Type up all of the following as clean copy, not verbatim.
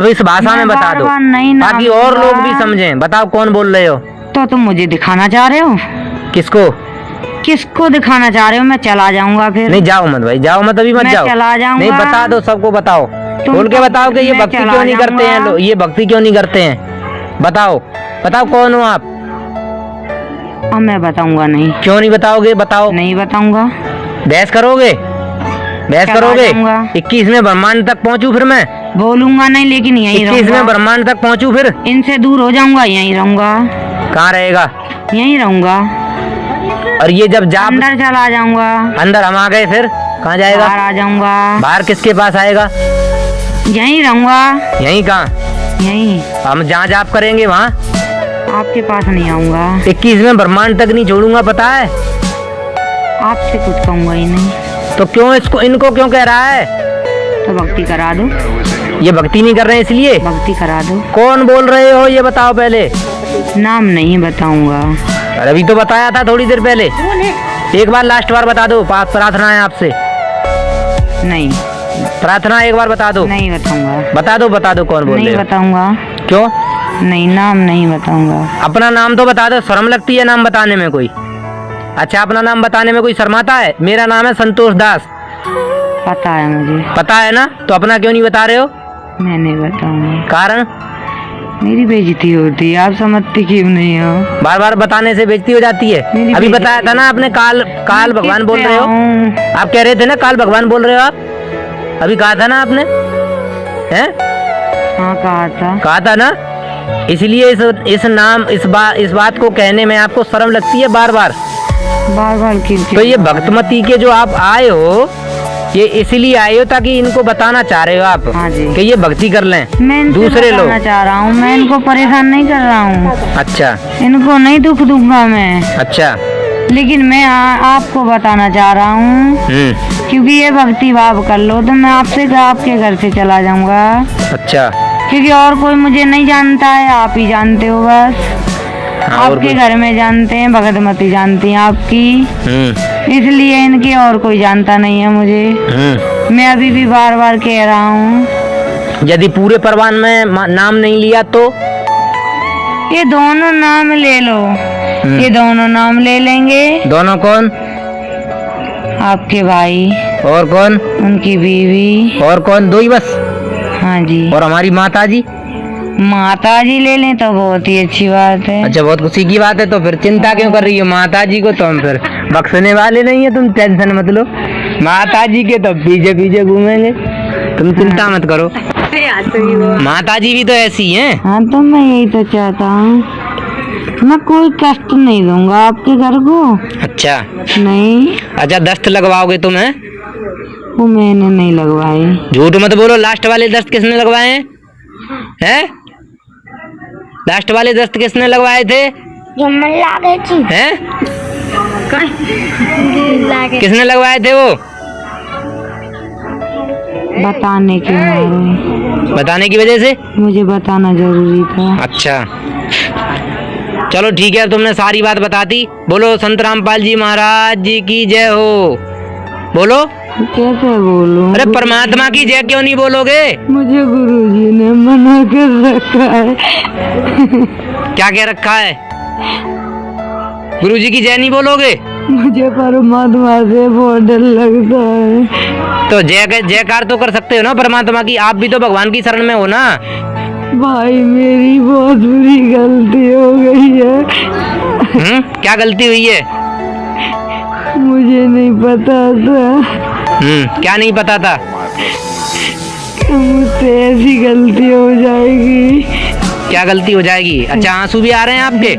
अब इस भाषा में बता दो ताकि और लोग भी समझें। बताओ कौन बोल रहे हो? तो तुम मुझे दिखाना चाह रहे हो? किसको? किसको दिखाना चाह रहे हो? मैं चला जाऊंगा फिर। नहीं जाओ मत भाई, जाओ मत, अभी मत जाओ। चला जाऊंगा। नहीं बता दो, सबको बताओ, बोल के बताओ कि ये भक्ति क्यों नहीं करते हैं लोग, ये भक्ति क्यों नहीं करते हैं। बताओ बताओ कौन हो आप? अब मैं बताऊंगा नहीं। क्यों नहीं बताओगे? बताओ। नहीं बताऊंगा। बहस करोगे? बहस करोगे? 21वें ब्रह्मांड तक पहुंचू फिर मैं? बोलूंगा नहीं, लेकिन यहीं रहूंगा। 21वें ब्रह्मांड तक पहुंचू फिर? इनसे दूर हो जाऊंगा, यहीं रहूंगा। कहाँ रहेगा? यहीं रहूंगा। और ये जब जा अंदर चला जाऊंगा। अंदर हम आ गए फिर कहाँ जाएगा? बाहर आ जाऊंगा। बाहर किसके पास आएगा? यहीं रहूंगा। यहीं कहाँ? यहीं। हम जहाँ जाप करेंगे वहाँ? आपके पास नहीं आऊंगा। 21वें ब्रह्मांड तक नहीं छोड़ूंगा, पता है? आपसे कुछ कहूंगा ही नहीं। तो क्यों इसको, इनको क्यों कह रहा है? तो भक्ति करा दो। ये भक्ति नहीं कर रहे हैं इसलिए? भक्ति करा दो। कौन बोल रहे हो ये बताओ पहले। नाम नहीं बताऊंगा। अभी तो बताया था थोड़ी देर पहले। एक बार लास्ट बार बता दो, प्रार्थना है आपसे। नहीं। प्रार्थना एक बार बता दो। नहीं बताऊंगा। बता दो कौन बोल रहे हो? नहीं बताऊंगा। क्यों? नहीं, नाम नहीं बताऊंगा। अपना नाम तो बता दो, शर्म लगती है नाम बताने में कोई? अच्छा, अपना नाम बताने में कोई शर्माता है? मेरा नाम है संतोष दास। पता है मुझे। पता है ना, तो अपना क्यों नहीं बता रहे हो? मैं नहीं बताऊंगा। कारण? मेरी बेइज्जती होती है, आप समझती क्यों नहीं हो? बार बार बताने से बेइज्जती हो जाती है। अभी बताया था ना आपने, काल भगवान बोल रहे हो आप, कह रहे थे ना काल भगवान बोल रहे हो आप, अभी कहा था ना आपने, हैं? हाँ कहा था ना। इसलिए इस बात को कहने में आपको शर्म लगती है बार बार क्यों? तो ये भक्तमती के जो आप आए हो, ये इसलिए आए हो ताकि इनको बताना चाह रहे हो आप। हाँ जी। कि ये भक्ति कर लें मैं दूसरे लोग। चाह रहा हूँ, मैं इनको परेशान नहीं कर रहा हूँ। अच्छा। इनको नहीं दुख दूंगा मैं। अच्छा। लेकिन मैं आपको बताना चाह रहा हूँ, क्योंकि ये भक्ति भाव कर लो तो मैं आपके घर से चला जाऊंगा। अच्छा। क्योंकि और कोई मुझे नहीं जानता है, आप ही जानते हो बस। आपके घर में जानते हैं, भगतमती जानती हैं आपकी, इसलिए इनके और कोई जानता नहीं है मुझे। मैं अभी भी बार बार कह रहा हूँ, यदि पूरे परवान में नाम नहीं लिया तो? ये दोनों नाम ले लो। ये दोनों नाम ले लेंगे। दोनों कौन? आपके भाई। और कौन? उनकी बीवी। और कौन? दो ही बस? हाँ जी। और हमारी माता जी? माता जी ले लें तो बहुत ही अच्छी बात है। अच्छा, बहुत खुशी की बात है। तो फिर चिंता क्यों कर रही हो माता जी को? तो हम फिर बख्शने वाले नहीं है, तुम टेंशन मत लो। माता जी के तो पीछे पीछे घूमेंगे, तुम चिंता मत करो। माता जी भी तो ऐसी हैं। हाँ, तो मैं यही तो चाहता हूँ, मैं कोई कष्ट नहीं दूंगा आपके घर को। अच्छा। नहीं। अच्छा, दस्त लगवाओगे तुम? हैं? वो मैंने नहीं लगवाए। झूठ मत बोलो। लास्ट वाले दस्त किसने लगवाए हैं? लास्ट वाले दस्त किसने लगवाए थे? हैं? किसने लगवाए थे वो? बताने के मारे। बताने की वजह से? मुझे बताना जरूरी था। अच्छा, चलो ठीक है, तुमने सारी बात बता दी। बोलो संत रामपाल जी महाराज जी की जय हो। बोलो। कैसे बोलूं? अरे परमात्मा की जय क्यों नहीं बोलोगे? मुझे गुरुजी ने मना कर रखा है। क्या कह रखा है? गुरुजी की जय नहीं बोलोगे? मुझे परमात्मा से बहुत डर लगता है। तो जयकार तो कर सकते हो ना परमात्मा की, आप भी तो भगवान की शरण में हो ना। भाई, मेरी बहुत बुरी गलती हो गई है। क्या गलती हुई है? मुझे नहीं पता था। क्या नहीं पता था? मुझसे ऐसी गलती हो जाएगी। क्या गलती हो जाएगी? अच्छा, आंसू भी आ रहे हैं आपके?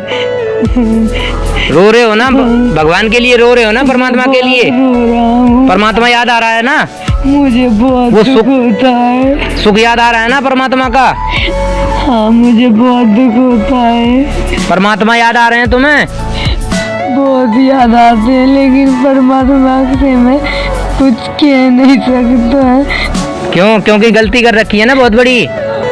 रो रहे हो ना? भगवान के लिए रो रहे हो ना? परमात्मा के लिए? परमात्मा याद आ रहा है ना? मुझे बहुत वो दुख होता है। सुख याद आ रहा है ना परमात्मा का? हाँ, मुझे बहुत दुख होता है। परमात्मा याद आ रहे हैं तुम्हें? बहुत याद आते हैं, लेकिन परमात्मा से मैं कुछ कह नहीं सकता। क्यों? क्योंकि गलती कर रखी है ना बहुत बड़ी।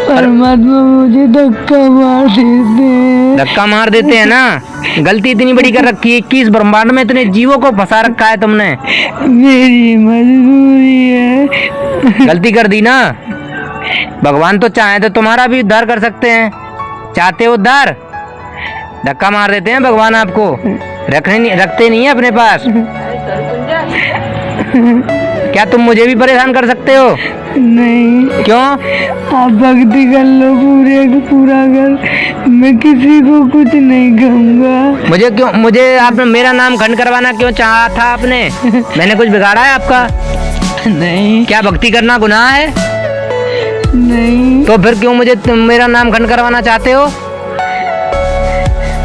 परमात्मा मुझे धक्का मार देते हैं। धक्का मार देते हैं ना? गलती इतनी बड़ी कर रखी है, 21 ब्रह्मांड में इतने जीवों को फंसा रखा है तुमने। मेरी मजबूरी है। गलती कर दी ना? भगवान तो चाहे तो तुम्हारा भी उद्धार कर सकते हैं। चाहते हो उद्धार? धक्का मार देते हैं भगवान आपको, रखते नहीं है अपने पास। क्या तुम मुझे भी परेशान कर सकते हो? नहीं। क्यों? आप भक्ति कर लो पूरा कर, मैं किसी को कुछ नहीं कहूँगा। मुझे क्यों? मुझे आपने मेरा नाम खंड करवाना क्यों चाहा था आपने? मैंने कुछ बिगाड़ा है आपका? नहीं। क्या भक्ति करना गुनाह है? नहीं। तो फिर क्यों मुझे मेरा नाम खंड करवाना चाहते हो?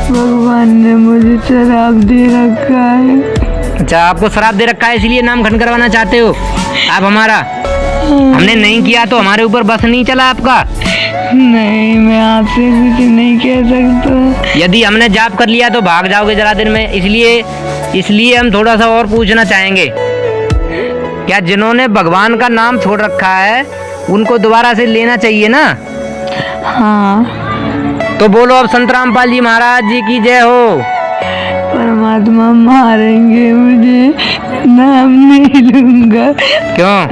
भगवान ने मुझे शराब दे रखा है। अच्छा, आपको शराब दे रखा है इसलिए नाम खंड करवाना चाहते हो आप हमारा? हमने नहीं किया तो हमारे ऊपर बस नहीं चला आपका? नहीं, मैं आपसे कुछ नहीं कह सकता। यदि हमने जाप कर लिया तो भाग जाओगे जरा दिन में, इसलिए हम थोड़ा सा और पूछना चाहेंगे। क्या जिन्होंने भगवान का नाम छोड़ रखा है उनको दोबारा से लेना चाहिए ना? हाँ। तो बोलो अब संत रामपाल जी महाराज जी की जय हो। परमात्मा मारेंगे मुझे, नाम नहीं लूंगा। क्यों?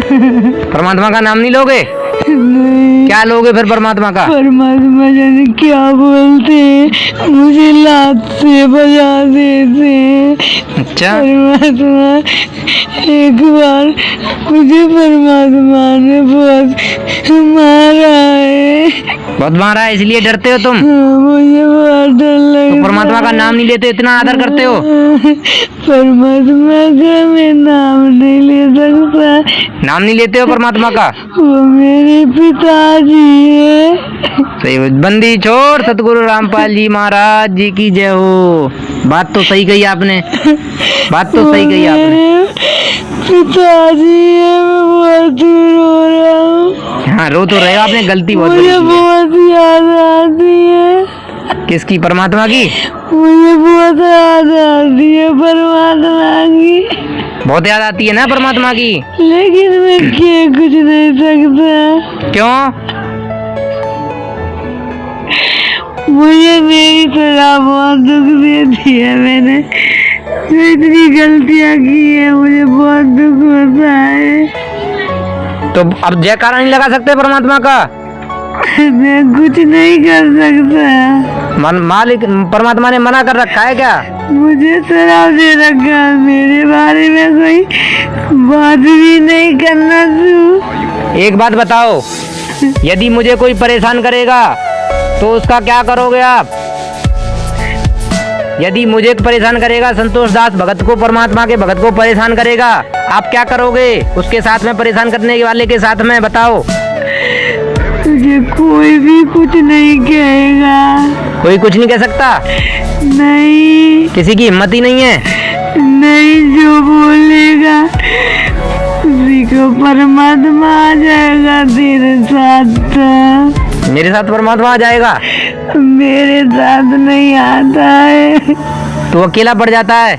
परमात्मा का नाम नहीं लोगे? नहीं। क्या लोगे फिर परमात्मा का? परमात्मा जाने क्या बोलते हैं, मुझे लात से बजा देते हैं। अच्छा। परमात्मा, एक बार मुझे परमात्मा ने बहुत मारा है। बहुत मारा है इसलिए डरते हो तुम? मुझे बहुत डर लगता। तो परमात्मा का नाम नहीं लेते, इतना आदर करते हो? परमात्मा का मैं नाम नहीं ले सकता। नाम नहीं लेते हो परमात्मा का? वो मेरे पिताजी है। सही। बंदी छोड़ सतगुरु रामपाल जी महाराज जी की जय हो। बात तो सही कही आपने, बात तो सही कही आपने। पिताजी है, मैं बहुत दूर हो रहा हूँ। हाँ, रो तो रहे हो, आपने गलती बहुत मुझे बहुत याद आती है। किसकी? परमात्मा की? मुझे बहुत याद आती है परमात्मा की। बहुत याद आती है ना परमात्मा की? लेकिन मैं कह कुछ नहीं सकता। क्यों? मुझे मेरी तरह बहुत दुख देती है। मैंने जो इतनी गलतियाँ की है, मुझे बहुत दुख होता है। तो अब जयकारा नहीं लगा सकते परमात्मा का? मैं कुछ नहीं कर सकता। मालिक परमात्मा ने मना कर रखा है क्या? मुझे शराब दे रखा है, मेरे बारे में कोई बात भी नहीं करना तू। एक बात बताओ, यदि मुझे कोई परेशान करेगा तो उसका क्या करोगे आप? यदि मुझे परेशान करेगा, संतोष दास भगत को, परमात्मा के भगत को परेशान करेगा, आप क्या करोगे उसके साथ में, परेशान करने वाले के साथ में? बताओ। तुझे कोई भी कुछ नहीं कहेगा। कोई कुछ नहीं कह सकता? नहीं। किसी की हिम्मत ही नहीं है? नहीं, जो बोलेगा उसी को परमात्मा आ जाएगा तेरे साथ। मेरे साथ परमात्मा आ जाएगा? मेरे साथ नहीं आता है। तो अकेला पड़ जाता है?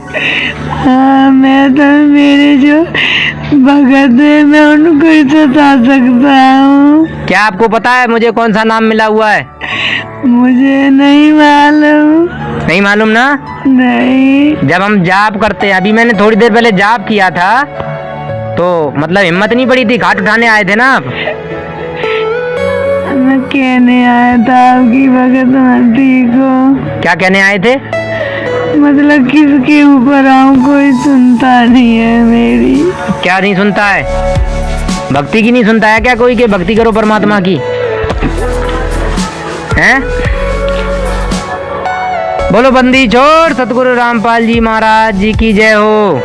हाँ, मैं तो मेरे जो भगत है मैं उनको ही सता सकता हूँ। क्या आपको पता है मुझे कौन सा नाम मिला हुआ है? मुझे नहीं मालूम। नहीं मालूम ना? नहीं। जब हम जाप करते हैं, अभी मैंने थोड़ी देर पहले जाप किया था, तो मतलब हिम्मत नहीं पड़ी थी, घाट उठाने आए थे ना आप? मैं कहने आया था आपकी भगतमती को। क्या कहने आए थे? मतलब किसके ऊपर आऊं, कोई सुनता नहीं है मेरी। क्या नहीं सुनता है? भक्ति की नहीं सुनता है क्या कोई? के भक्ति करो परमात्मा की, हैं? बोलो बंदी छोड़ सतगुरु रामपाल जी महाराज जी की जय हो।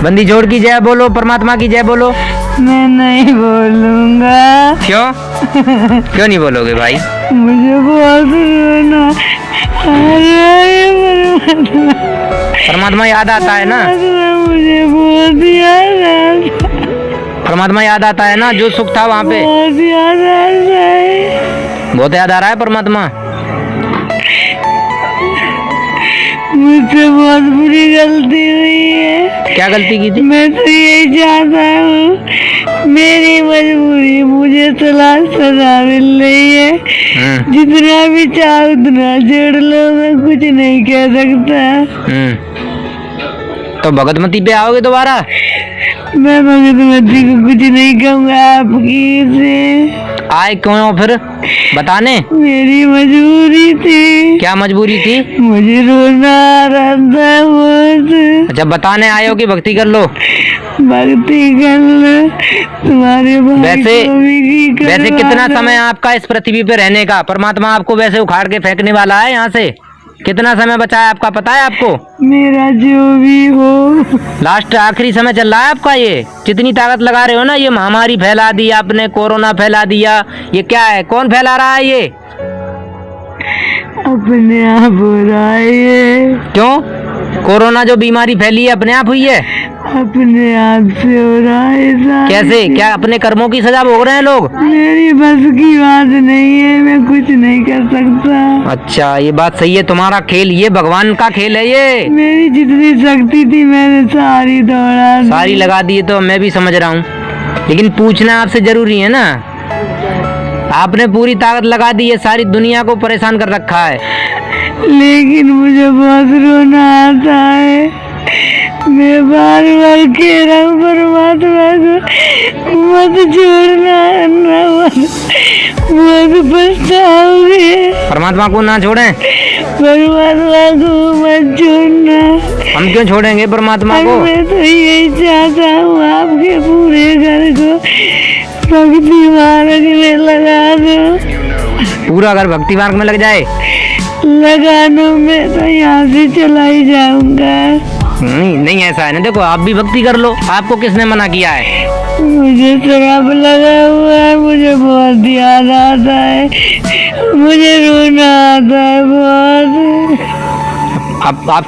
बंदी छोड़ की जय बोलो, परमात्मा की जय बोलो। मैं नहीं बोलूंगा। क्यों? क्यों नहीं बोलोगे भाई? मुझे बहुत रोना आ रहा है। परमात्मा याद आता है ना? मुझे बहुत याद आता है। परमात्मा याद आता है ना? जो सुख था वहाँ पे बहुत याद आ रहा है। बहुत याद आ रहा है परमात्मा। मुझसे बहुत बुरी गलती हुई है। क्या गलती की थी? मैं तो यही चाहता हूँ, मेरी मजबूरी, मुझे सजा मिल रही है। जितना भी चाह उतना जोड़ लो, मैं कुछ नहीं कह सकता। तो भगतमती पे आओगे दोबारा? मैं भगतमती को कुछ नहीं कहूँगा आपकी से। आए क्यों हो फिर बताने? मेरी मजबूरी थी। क्या मजबूरी थी? मुझे रोना आ रहा था बहुत। अच्छा बताने आए हो कि भक्ति कर लो? भक्ति कर लो तुम्हारे भाई वैसे को भी करवा वैसे कितना दो। समय आपका इस पृथ्वी पे रहने का? परमात्मा आपको वैसे उखाड़ के फेंकने वाला है यहाँ से। कितना समय बचा है आपका पता है आपको? मेरा जो भी हो। लास्ट आखिरी समय चल रहा है आपका। ये जितनी ताकत लगा रहे हो ना, ये महामारी फैला दी आपने, कोरोना फैला दिया, ये क्या है? कौन फैला रहा है ये? अपने आप हो रहा है ये। क्यों? कोरोना जो बीमारी फैली है अपने आप हुई है? अपने आप से हो रहा है साहब। कैसे? क्या अपने कर्मों की सजा भोग रहे हैं लोग? मेरी बस की बात नहीं है, मैं कुछ नहीं कर सकता। अच्छा ये बात सही है, तुम्हारा खेल ये भगवान का खेल है ये। मेरी जितनी शक्ति थी मैंने सारी दौड़ा दी। सारी लगा दी है तो मैं भी समझ रहा हूँ, लेकिन पूछना आपसे जरूरी है ना। आपने पूरी ताकत लगा दी है, सारी दुनिया को परेशान कर रखा है। लेकिन मुझे बहुत रोना आता है। मैं बार बार कह रहा हूँ परमात्मा को मत छोड़ना, बहुत पछताओगे। परमात्मा को ना छोड़ें? परमात्मा को मत छोड़ना। हम क्यों छोड़ेंगे परमात्मा को? मैं तो यही चाहता हूँ आपके पूरे घर को भक्ति मार्ग में लगा दो। पूरा घर भक्ति मार्ग में लग जाए? लगा दो, मैं तो यहाँ से चला ही जाऊंगा। नहीं ऐसा है ना, देखो आप भी भक्ति कर लो, आपको किसने मना किया है? मुझे शराब लगा हुआ है, मुझे बहुत याद आता है, मुझे रोना आता है बहुत।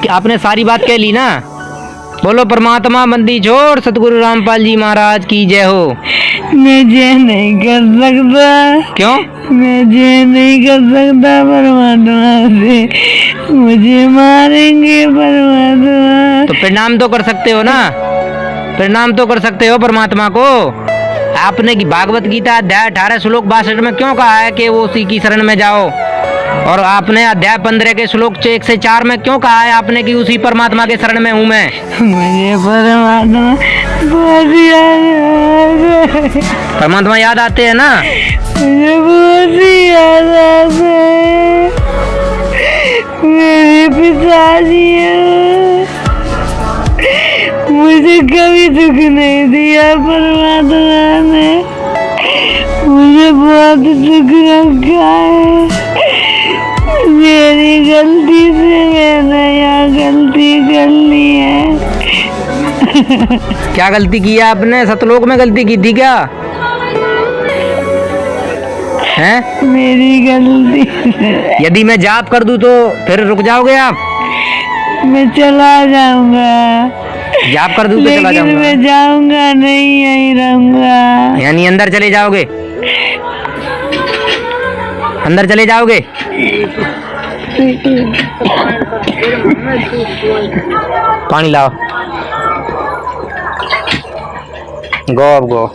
आपने सारी बात कह ली ना। बोलो परमात्मा बंदी छोड़, सतगुरु रामपाल जी महाराज की जय हो। मैं जय नहीं कर सकता। क्यों? मैं जय नहीं कर सकता परमात्मा से, मुझे मारेंगे परमात्मा। तो प्रणाम तो कर सकते हो ना, प्रणाम तो कर सकते हो परमात्मा को। आपने की भागवत गीता अध्याय 18 श्लोक 62 में क्यों कहा है कि वो उसी की शरण में जाओ, और आपने अध्याय 15 के श्लोक 1 से 4 में क्यों कहा है आपने कि उसी परमात्मा के शरण में हूँ मैं? मुझे परमात्मा बहुत याद, परमात्मा याद आते हैं ना? मुझे बहुत याद आते हैं। मेरे पिताजी हैं, मुझे कभी दुख नहीं दिया परमात्मा ने, मुझे बहुत दुख रखा है। मेरी गलती से मैंने यहाँ गलती कर ली है। क्या गलती की है आपने? सतलोक में गलती की थी क्या? हैं? मेरी गलती। यदि मैं जाप कर दूं तो फिर रुक जाओगे आप? मैं चला जाऊंगा। जाप कर दूं तो चला लेकिन जाऊंगा? मैं जाऊंगा नहीं, यहीं रहूंगा। यानी अंदर चले जाओगे? अंदर चले जाओगे? पानी लाओ। गो अब गो।